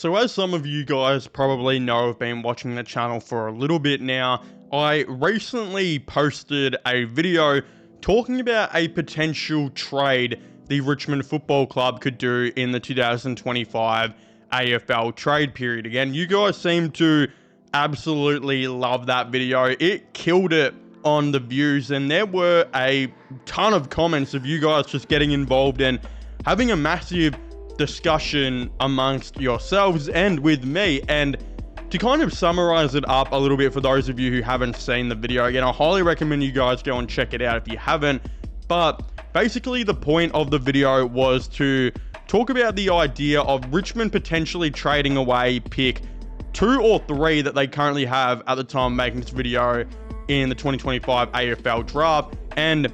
So as some of you guys probably know, have been watching the channel for a little bit now, I recently posted a video talking about a potential trade the Richmond Football Club could do in the 2025 AFL trade period. Again, you guys seem to absolutely love that video. It killed it on the views, and there were a ton of comments of you guys just getting involved and having a massive discussion amongst yourselves and with me. And to kind of summarize it up a little bit for those of you who haven't seen the video, again, I highly recommend you guys go and check it out if you haven't. But basically the point of the video was to talk about the idea of Richmond potentially trading away pick 2 or 3 that they currently have at the time of making this video in the 2025 AFL draft, and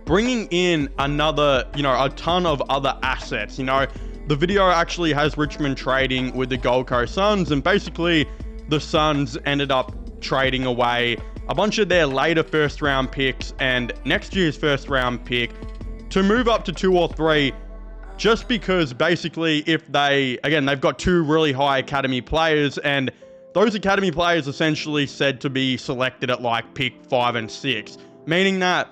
bringing in another, a ton of other assets. The video actually has Richmond trading with the Gold Coast Suns, and basically the Suns ended up trading away a bunch of their later first round picks and next year's first round pick to move up to 2 or 3, just because basically if they've got 2 really high academy players, and those academy players essentially said to be selected at like pick 5 and 6, meaning that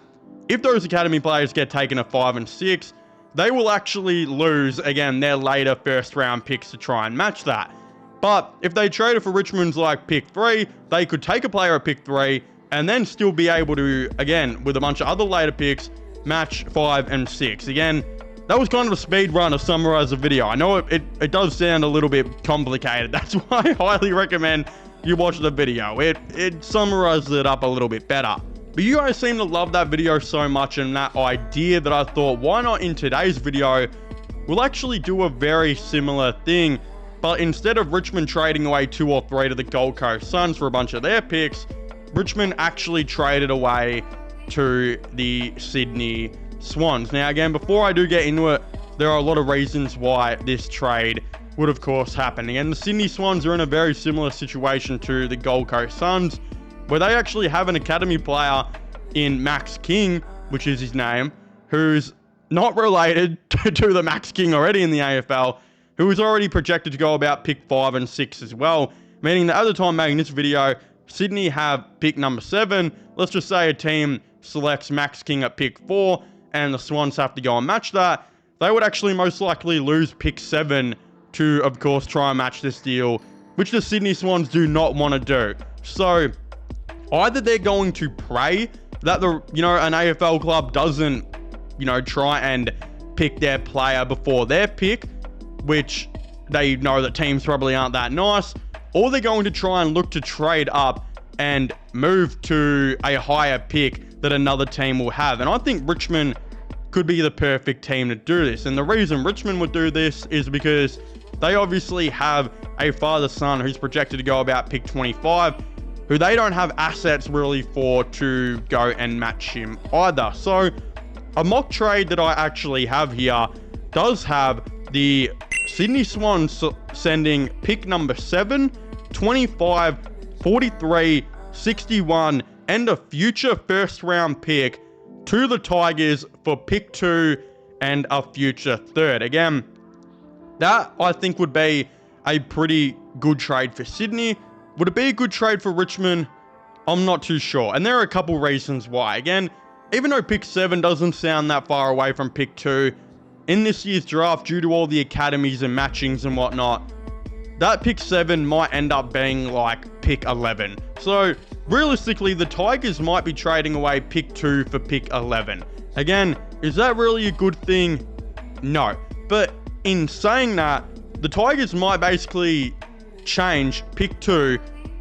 if those academy players get taken at 5 and 6, they will actually lose, again, their later first round picks to try and match that. But if they traded for Richmond's like pick 3, they could take a player at pick 3 and then still be able to, again, with a bunch of other later picks, match 5 and 6. Again, that was kind of a speed run to summarize the video. I know it does sound a little bit complicated. That's why I highly recommend you watch the video. It summarizes it up a little bit better. But you guys seem to love that video so much and that idea that I thought, why not in today's video, we'll actually do a very similar thing. But instead of Richmond trading away 2 or 3 to the Gold Coast Suns for a bunch of their picks, Richmond actually traded away to the Sydney Swans. Now, again, before I do get into it, there are a lot of reasons why this trade would, of course, happen. Again, the Sydney Swans are in a very similar situation to the Gold Coast Suns, where they actually have an academy player in Max King, which is his name, who's not related to the Max King already in the AFL, who is already projected to go about pick 5 and 6 as well, meaning that at the time making this video, Sydney have pick number 7. Let's just say a team selects Max King at pick 4, and the Swans have to go and match that. They would actually most likely lose pick 7 to, of course, try and match this deal, which the Sydney Swans do not want to do. So either they're going to pray that an AFL club doesn't, try and pick their player before their pick, which they know that teams probably aren't that nice, or they're going to try and look to trade up and move to a higher pick that another team will have. And I think Richmond could be the perfect team to do this. And the reason Richmond would do this is because they obviously have a father-son who's projected to go about pick 25, who they don't have assets really for to go and match him either. So a mock trade that I actually have here does have the Sydney Swans sending pick number 7, 25, 43, 61, and a future first round pick to the Tigers for pick 2 and a future 3rd. Again, that I think would be a pretty good trade for Sydney. Would it be a good trade for Richmond? I'm not too sure. And there are a couple reasons why. Again, even though pick 7 doesn't sound that far away from pick 2, in this year's draft, due to all the academies and matchings and whatnot, that pick 7 might end up being like pick 11. So realistically, the Tigers might be trading away pick 2 for pick 11. Again, is that really a good thing? No. But in saying that, the Tigers might basically change pick 2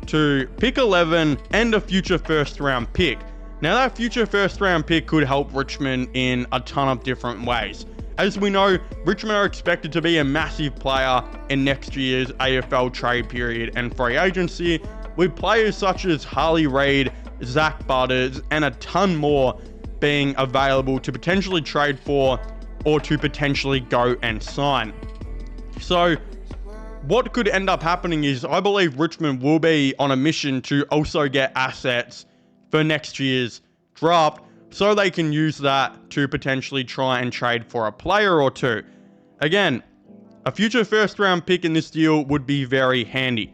to pick 11 and a future first round pick. Now, that future first round pick could help Richmond in a ton of different ways. As we know, Richmond are expected to be a massive player in next year's AFL trade period and free agency, with players such as Harley Reid, Zach Butters, and a ton more being available to potentially trade for or to potentially go and sign. So what could end up happening is I believe Richmond will be on a mission to also get assets for next year's draft, so they can use that to potentially try and trade for a player or 2. Again, A future first round pick in this deal would be very handy.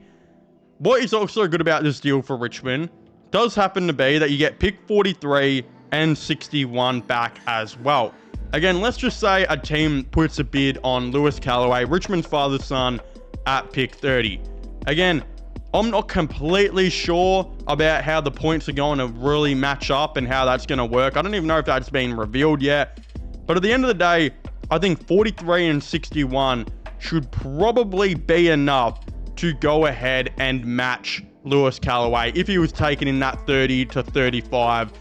What is also good about this deal for Richmond does happen to be that you get pick 43 and 61 back as well. Again, let's just say a team puts a bid on Lewis Callaway, Richmond's father's son, at pick 30. Again, I'm not completely sure about how the points are going to really match up and how that's going to work. I don't even know if that's been revealed yet. But at the end of the day, I think 43 and 61 should probably be enough to go ahead and match Lewis Callaway if he was taken in that 30 to 35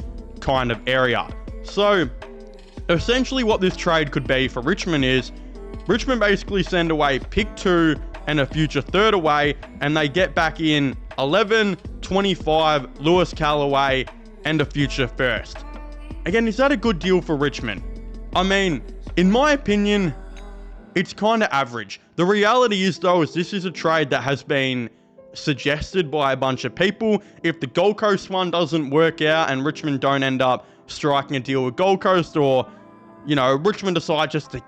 kind of area. So essentially what this trade could be for Richmond is Richmond basically send away pick 2 and a future third away, and they get back in 11, 25, Lewis Callaway, and a future first. Again, is that a good deal for Richmond? I mean, in my opinion, it's kind of average. The reality is, though, is this is a trade that has been suggested by a bunch of people. If the Gold Coast one doesn't work out and Richmond don't end up striking a deal with Gold Coast, or, you know, Richmond decide just to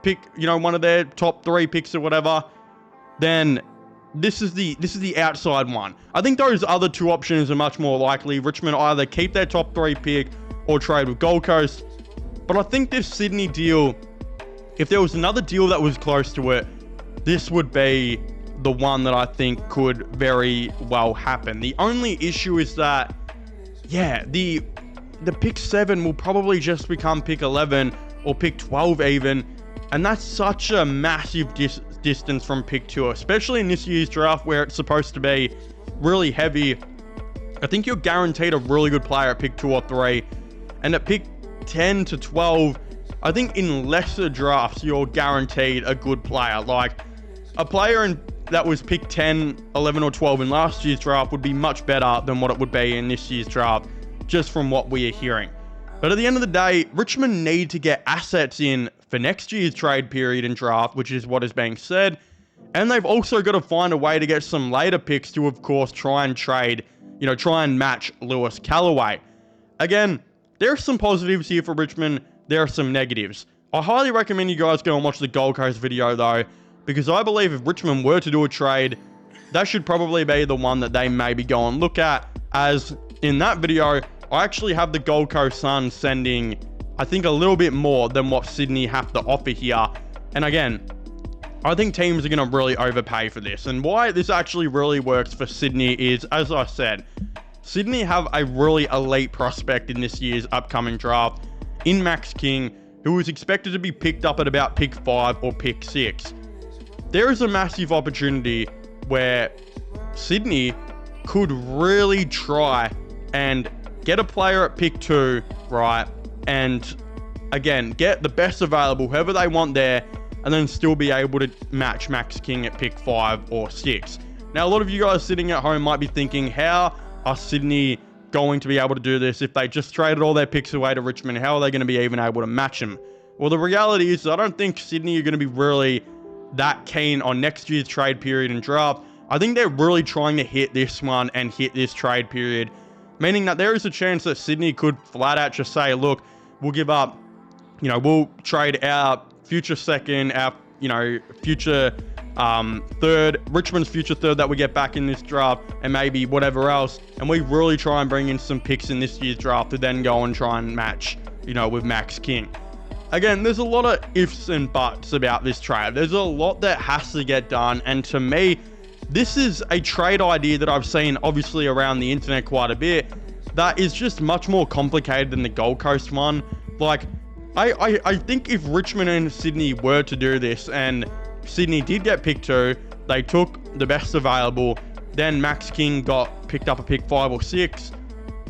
pick, you know, one of their top 3 picks or whatever, then this is the outside one. I think those other 2 options are much more likely. Richmond either keep their top 3 pick or trade with Gold Coast. But I think this Sydney deal, if there was another deal that was close to it, this would be the one that I think could very well happen. The only issue is that, yeah, the pick 7 will probably just become pick 11 or pick 12 even. And that's such a massive distance from pick 2, especially in this year's draft where it's supposed to be really heavy. I think you're guaranteed a really good player at pick 2 or 3. And at pick 10 to 12, I think in lesser drafts, you're guaranteed a good player. Like a player that was pick 10, 11 or 12 in last year's draft would be much better than what it would be in this year's draft, just from what we are hearing. But at the end of the day, Richmond need to get assets in for next year's trade period and draft, which is what is being said. And they've also got to find a way to get some later picks to, of course, try and match Lewis Callaway. Again, there are some positives here for Richmond. There are some negatives. I highly recommend you guys go and watch the Gold Coast video, though, because I believe if Richmond were to do a trade, that should probably be the one that they maybe go and look at, as in that video, I actually have the Gold Coast Suns sending, I think, a little bit more than what Sydney have to offer here. And again, I think teams are going to really overpay for this. And why this actually really works for Sydney is, as I said, Sydney have a really elite prospect in this year's upcoming draft in Max King, who is expected to be picked up at about pick 5 or pick 6. There is a massive opportunity where Sydney could really try and get a player at pick 2, right? And again, get the best available, whoever they want there, and then still be able to match Max King at pick 5 or 6. Now, a lot of you guys sitting at home might be thinking, how are Sydney going to be able to do this if they just traded all their picks away to Richmond? How are they going to be even able to match them? Well, the reality is I don't think Sydney are going to be really that keen on next year's trade period and draft. I think they're really trying to hit this one and hit this trade period, meaning that there is a chance that Sydney could flat out just say, look, we'll give up, we'll trade our future second, our, future third, Richmond's future third that we get back in this draft, and maybe whatever else, and we really try and bring in some picks in this year's draft to then go and try and match, with Max King. Again, there's a lot of ifs and buts about this trade. There's a lot that has to get done, and to me, this is a trade idea that I've seen obviously around the internet quite a bit that is just much more complicated than the Gold Coast one. Like, I think if Richmond and Sydney were to do this and Sydney did get picked 2, they took the best available, then Max King got picked up a pick 5 or 6.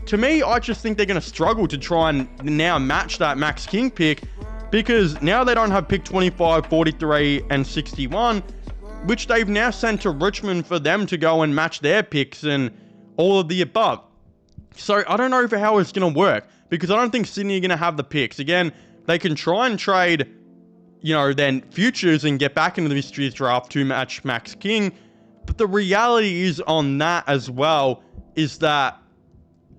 To me, I just think they're going to struggle to try and now match that Max King pick, because now they don't have pick 25, 43, and 61, which they've now sent to Richmond for them to go and match their picks and all of the above. So I don't know how it's going to work, because I don't think Sydney are going to have the picks. Again, they can try and trade, then futures and get back into the mysteries draft to match Max King. But the reality is on that as well is that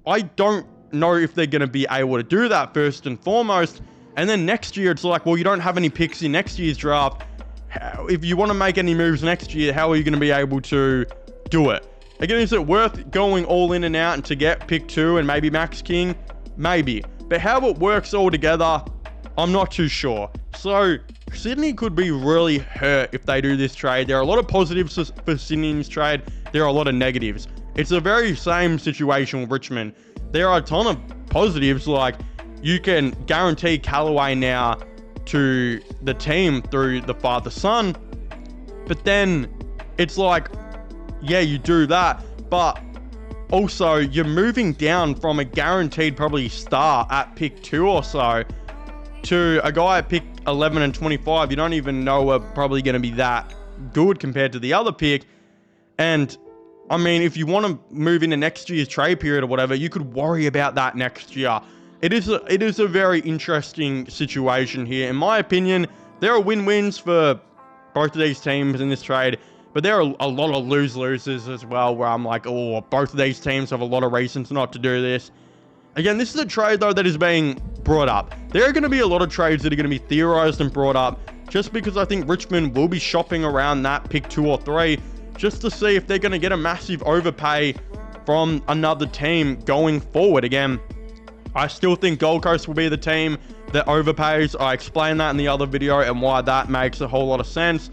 I don't know if they're going to be able to do that first and foremost. And then next year, it's like, well, you don't have any picks in next year's draft. if you want to make any moves next year, how are you going to be able to do it? Again, is it worth going all in and out and to get pick 2 and maybe Max King? Maybe. But how it works all together, I'm not too sure. So Sydney could be really hurt if they do this trade. There are a lot of positives for Sydney in this trade. There are a lot of negatives. It's the very same situation with Richmond. There are a ton of positives, like you can guarantee Callaway now to the team through the father-son. But then it's like, yeah, you do that, but also you're moving down from a guaranteed probably star at pick 2 or so to a guy at pick 11 and 25 you don't even know are probably going to be that good compared to the other pick. And I mean, if you want to move into next year's trade period or whatever, you could worry about that next year. It is a very interesting situation here. In my opinion, there are win-wins for both of these teams in this trade, but there are a lot of lose-losers as well, where I'm like, oh, both of these teams have a lot of reasons not to do this. Again, this is a trade, though, that is being brought up. There are going to be a lot of trades that are going to be theorized and brought up, just because I think Richmond will be shopping around that pick 2 or 3, just to see if they're going to get a massive overpay from another team going forward. Again, I still think Gold Coast will be the team that overpays. I explained that in the other video and why that makes a whole lot of sense.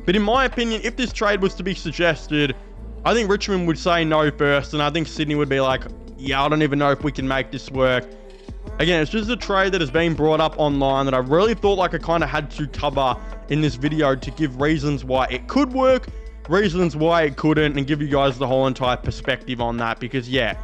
But in my opinion, if this trade was to be suggested, I think Richmond would say no first, and I think Sydney would be like, yeah, I don't even know if we can make this work. Again, it's just a trade that has been brought up online that I really thought like I kind of had to cover in this video to give reasons why it could work, reasons why it couldn't, and give you guys the whole entire perspective on that. Because yeah,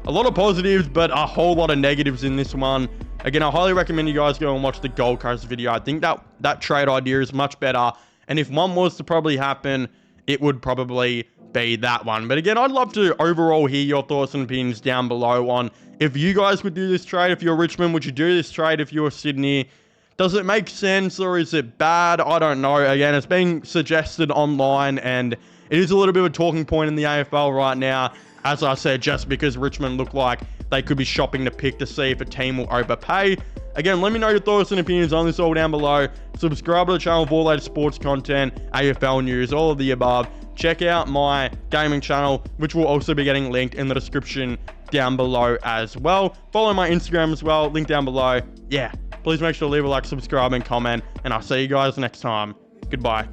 a lot of positives, but a whole lot of negatives in this one. Again, I highly recommend you guys go and watch the Gold Coast video. I think that trade idea is much better. And if one was to probably happen, it would probably be that one. But again, I'd love to overall hear your thoughts and opinions down below on if you guys would do this trade. If you're Richmond, would you do this trade if you're Sydney? Does it make sense or is it bad? I don't know. Again, it's being suggested online and it is a little bit of a talking point in the AFL right now. As I said, just because Richmond look like they could be shopping to pick to see if a team will overpay. Again, let me know your thoughts and opinions on this all down below. Subscribe to the channel for all latest sports content, AFL news, all of the above. Check out my gaming channel, which will also be getting linked in the description down below as well. Follow my Instagram as well, link down below. Yeah, please make sure to leave a like, subscribe, and comment, and I'll see you guys next time. Goodbye.